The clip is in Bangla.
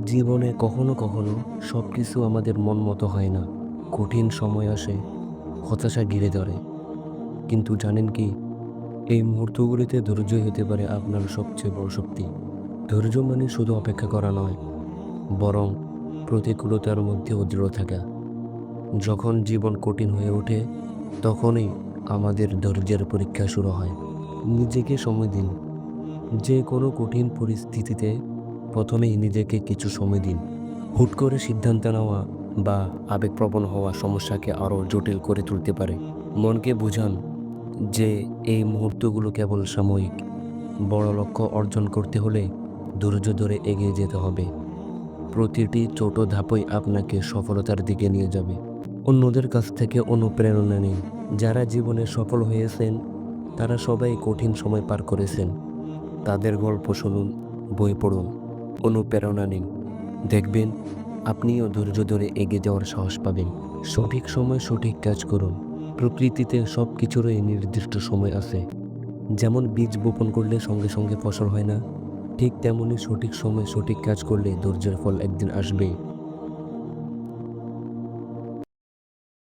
জীবনে কখনো কখনো সব কিছু আমাদের মন মতো হয় না। কঠিন সময় আসে, হতাশা ঘিরে ধরে। কিন্তু জানেন কি? এই মুহূর্তগুলিতে ধৈর্যই হতে পারে আপনার সবচেয়ে বড় শক্তি। ধৈর্য মানে শুধু অপেক্ষা করা নয়, বরং প্রতিকূলতার মধ্যেও দৃঢ় থাকা। যখন জীবন কঠিন হয়ে ওঠে, তখনই আমাদের ধৈর্যের পরীক্ষা শুরু হয়। নিজেকে সময় দিন। যে কোনো কঠিন পরিস্থিতিতে প্রথমেই নিজেকে কিছু সময় দিন। হুট করে সিদ্ধান্ত নেওয়া বা আবেগপ্রবণ হওয়া সমস্যাকে আরও জটিল করে তুলতে পারে। মনকে বুঝান যে এই মুহূর্তগুলো কেবল সাময়িক। বড় লক্ষ্য অর্জন করতে হলে ধৈর্য ধরে এগিয়ে যেতে হবে। প্রতিটি ছোট ধাপই আপনাকে সফলতার দিকে নিয়ে যাবে। অন্যদের কাছ থেকে অনুপ্রেরণা নিন। যারা জীবনে সফল হয়েছেন, তারা সবাই কঠিন সময় পার করেছেন। তাদের গল্প শুনুন, বই পড়ুন, অনুপ্রেরণা নিন। দেখবেন আপনিও ধৈর্য ধরে এগিয়ে যাওয়ার সাহস পাবেন। সঠিক সময় সঠিক কাজ করুন। প্রকৃতিতে সব কিছুরই নির্দিষ্ট সময় আছে। যেমন বীজ বপন করলে সঙ্গে সঙ্গে ফসল হয় না, ঠিক তেমনি সঠিক সময় সঠিক কাজ করলে ধৈর্যের ফল একদিন আসবেই।